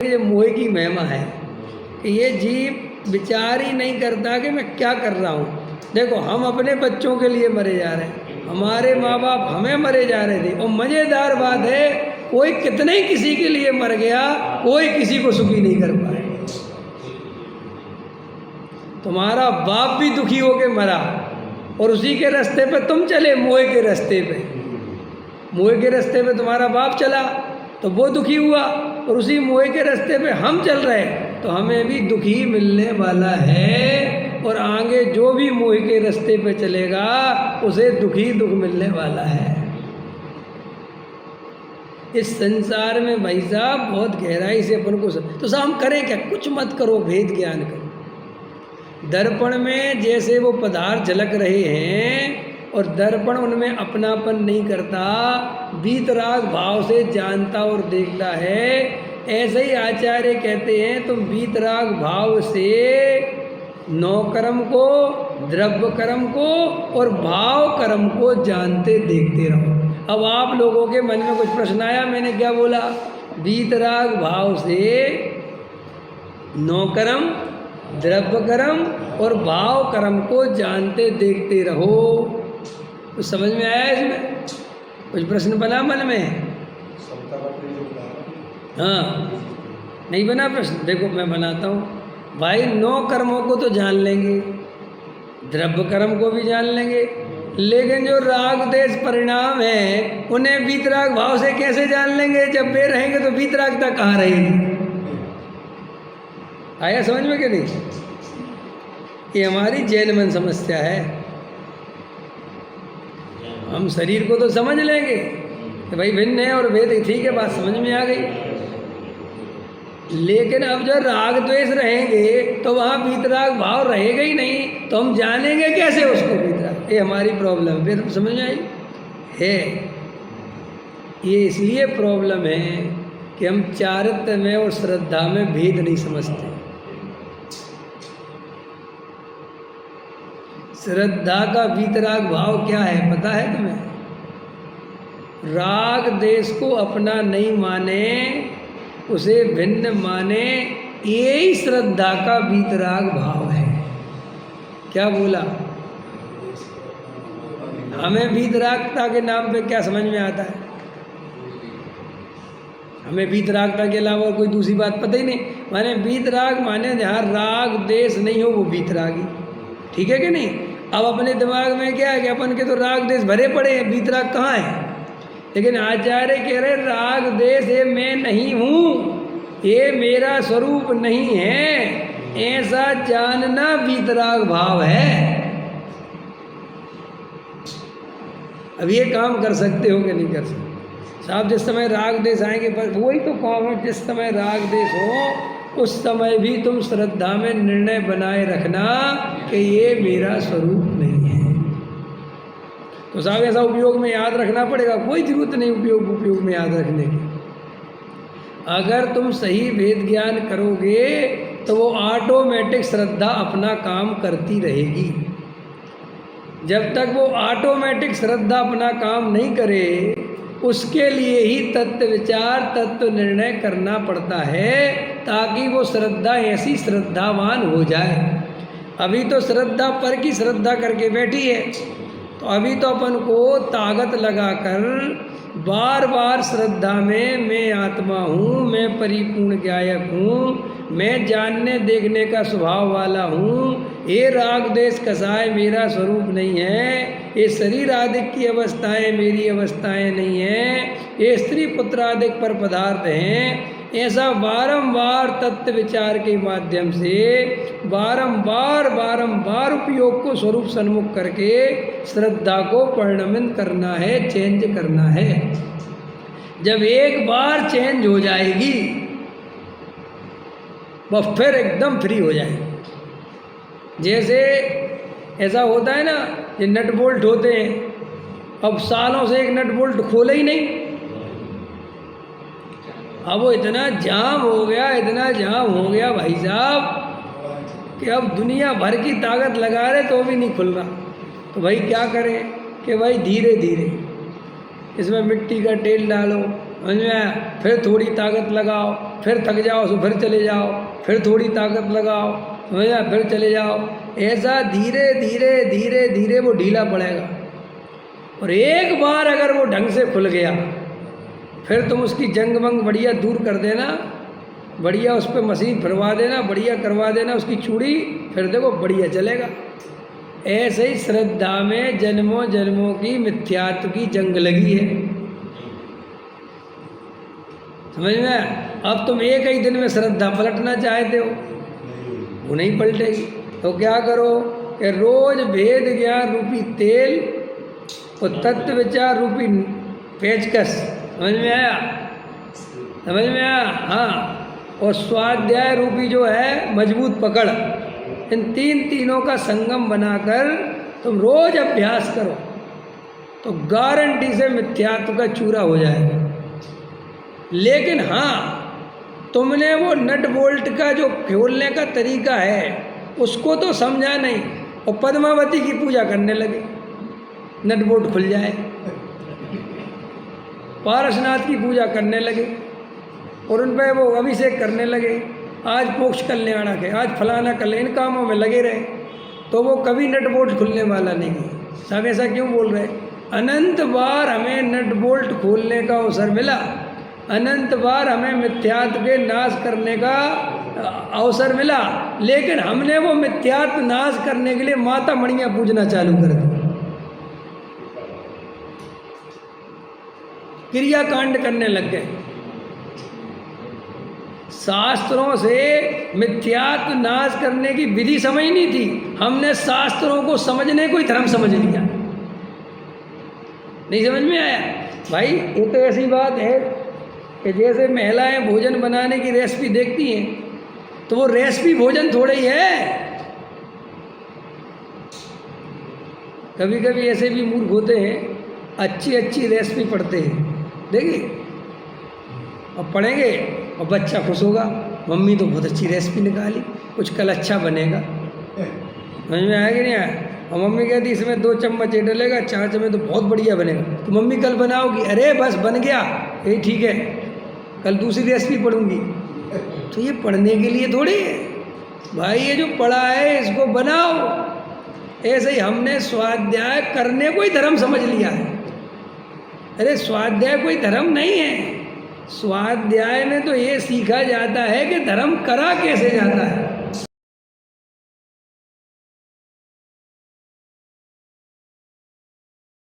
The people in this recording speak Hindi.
ये मोह की महिमा है कि ये जीव विचार ही नहीं करता कि मैं क्या कर रहा हूँ। देखो हम अपने बच्चों के लिए मरे जा रहे हैं, हमारे माँ बाप हमें मरे जा रहे थे, और मज़ेदार बात है कोई कितने ही किसी के लिए मर गया, कोई किसी को सुखी नहीं कर पाया। तुम्हारा बाप भी दुखी होके मरा और उसी के रास्ते पे तुम चले, मोह के रास्ते पे। मोह के रास्ते पे तुम्हारा बाप चला तो वो दुखी हुआ, और उसी मोह के रास्ते पे हम चल रहे तो हमें भी दुखी मिलने वाला है, और आगे जो भी मोह के रास्ते पे चलेगा उसे दुखी दुख मिलने वाला है। इस संसार में भाई साहब बहुत गहराई से अपन को तो साहब हम करें क्या? कुछ मत करो, भेद ज्ञान करो। दर्पण में जैसे वो पदार्थ झलक रहे हैं और दर्पण उनमें अपनापन नहीं करता, वीतराग भाव से जानता और देखता है, ऐसे ही आचार्य कहते हैं तुम वीतराग भाव से नौकर्म को, द्रव्य कर्म को और भाव कर्म को जानते देखते रहो। अब आप लोगों के मन में कुछ प्रश्न आया, मैंने क्या बोला? वीतराग भाव से नौकर्म, द्रव्य कर्म और भाव कर्म को जानते देखते रहो। कुछ समझ में आया इसमें? कुछ प्रश्न बना मन में? हाँ, नहीं बना प्रश्न? देखो मैं बनाता हूँ भाई। 9 कर्मों को तो जान लेंगे, द्रव्य कर्म को भी जान लेंगे, लेकिन जो राग देश परिणाम है उन्हें वीतराग भाव से कैसे जान लेंगे? जब वे रहेंगे तो वीतरागता कहाँ रहेगी? आया समझ में कि नहीं? ये हमारी जैन मन समस्या है। हम शरीर को तो समझ लेंगे कि भाई भिन्न है और भेद, ठीक है, बात समझ में आ गई, लेकिन अब जब राग द्वेष रहेंगे तो वहाँ वीतराग भाव रहेगा ही नहीं, तो हम जानेंगे कैसे उसको वीतराग? ये हमारी प्रॉब्लम है। फिर समझ में आई है? ये इसलिए प्रॉब्लम है कि हम चारित्र में और श्रद्धा में भेद नहीं समझते। श्रद्धा का वीतराग भाव क्या है पता है तुम्हें? राग देश को अपना नहीं माने, उसे भिन्न माने, यही श्रद्धा का वीतराग भाव है। क्या बोला? हमें वीतरागता के नाम पे क्या समझ में आता है? हमें वीतरागता के अलावा और कोई दूसरी बात पता ही नहीं। माने वीतराग माने जहाँ राग देश नहीं हो वो वीतरागी, ठीक है कि नहीं? अब अपने दिमाग में क्या है कि अपन के तो राग देश भरे पड़े हैं, वीतराग कहाँ है? लेकिन आचार्य कह रहे राग देश ये मैं नहीं हूँ, ये मेरा स्वरूप नहीं है, ऐसा जानना वीतराग भाव है। अब ये काम कर सकते हो कि नहीं कर सकते? साहब जिस समय राग देश आएंगे, पर वही तो काम है, जिस समय राग देश हो उस समय भी तुम श्रद्धा में निर्णय बनाए रखना कि ये मेरा स्वरूप नहीं है। तो साहब ऐसा उपयोग में याद रखना पड़ेगा, कोई जरूरत नहीं उपयोग में याद रखने की। अगर तुम सही वेद ज्ञान करोगे तो वो ऑटोमेटिक श्रद्धा अपना काम करती रहेगी। जब तक वो ऑटोमेटिक श्रद्धा अपना काम नहीं करे, उसके लिए ही तत्व विचार, तत्व निर्णय करना पड़ता है, ताकि वो श्रद्धा ऐसी श्रद्धावान हो जाए। अभी तो श्रद्धा पर की श्रद्धा करके बैठी है, तो अभी तो अपन को ताकत लगाकर बार बार श्रद्धा में मैं आत्मा हूँ, मैं परिपूर्ण ज्ञायक हूँ, मैं जानने देखने का स्वभाव वाला हूँ, ये राग देश कसाय मेरा स्वरूप नहीं है, ये शरीर आदि की अवस्थाएं मेरी अवस्थाएं नहीं हैं, ये स्त्री पुत्र आदि पर पदार्थ हैं। ऐसा बारंबार तत्व विचार के माध्यम से बारंबार उपयोग को स्वरूप सन्मुख करके श्रद्धा को परिणमित करना है, चेंज करना है। जब एक बार चेंज हो जाएगी वह फिर एकदम फ्री हो जाएगी। जैसे ऐसा होता है ना, ये नट बोल्ट होते हैं, अब सालों से एक नट बोल्ट खोले ही नहीं, अब वो इतना जाम हो गया भाई साहब कि अब दुनिया भर की ताकत लगा रहे तो भी नहीं खुल रहा। तो भाई क्या करें कि भाई धीरे धीरे इसमें मिट्टी का तेल डालो, समझ में आया? फिर थोड़ी ताकत लगाओ, फिर थक जाओ तो फिर चले जाओ, फिर थोड़ी ताकत लगाओ, समझ में आया? फिर चले जाओ। ऐसा धीरे धीरे धीरे धीरे वो ढीला पड़ेगा। और एक बार अगर वो ढंग से खुल गया, फिर तुम उसकी जंग वंग बढ़िया दूर कर देना, बढ़िया उस पर मशीन फिरवा देना, बढ़िया करवा देना उसकी चूड़ी, फिर देखो बढ़िया चलेगा। ऐसे ही श्रद्धा में जन्मों जन्मों की मिथ्यात्व की जंग लगी है। समझ में आया? अब तुम एक ही दिन में श्रद्धा पलटना चाहते हो, वो नहीं पलटेगी। तो क्या करो कि रोज भेद ज्ञान रूपी तेल और तत्व विचार रूपी पेचकस, समझ में आया? समझ में आया? हाँ। और स्वाध्याय रूपी जो है मजबूत पकड़, इन तीनों का संगम बनाकर तुम रोज अभ्यास करो तो गारंटी से मिथ्यात्व का चूरा हो जाएगा। लेकिन हाँ, तुमने वो नट बोल्ट का जो खोलने का तरीका है उसको तो समझा नहीं, और पद्मावती की पूजा करने लगे, नट बोल्ट खुल जाए। पारसनाथ की पूजा करने लगे और उन पर वो अभिषेक करने लगे। आज मोक्ष कल्याण है, आज फलाना कल्याण, इन कामों में लगे रहे तो वो कभी नट बोल्ट खुलने वाला नहीं है। सब ऐसा क्यों बोल रहे? अनंत बार हमें नट बोल्ट खोलने का अवसर मिला, अनंत बार हमें मिथ्यात्व के नाश करने का अवसर मिला, लेकिन हमने वो मिथ्यात्व नाश करने के लिए माता मणियाँ पूजना चालू कर दी, क्रियाकांड करने लग गए। शास्त्रों से मिथ्यात्व नाश करने की विधि समझनी थी, हमने शास्त्रों को समझने को ही धर्म समझ लिया। नहीं समझ में आया भाई? ये तो ऐसी बात है कि जैसे महिलाएं भोजन बनाने की रेसिपी देखती हैं तो वो रेसिपी भोजन थोड़ा ही है। कभी कभी ऐसे भी मूर्ख होते हैं, अच्छी अच्छी रेसिपी पढ़ते हैं, देखिए, और पढ़ेंगे और बच्चा खुश होगा, मम्मी तो बहुत अच्छी रेसिपी निकाली, कुछ कल अच्छा बनेगा। समझ में आया कि नहीं आया? और मम्मी कहती इसमें 2 चम्मच ये डलेगा, 4 चम्मच तो बहुत बढ़िया बनेगा। तो मम्मी कल बनाओगी, अरे बस बन गया, ये ठीक है, कल दूसरी रेसिपी पढ़ूंगी। तो ये पढ़ने के लिए थोड़ी है भाई, ये जो पढ़ा है इसको बनाओ। ऐसे ही हमने स्वाध्याय करने को ही धर्म समझ लिया है। अरे स्वाध्याय कोई धर्म नहीं है, स्वाध्याय में तो ये सीखा जाता है कि धर्म करा कैसे जाता है।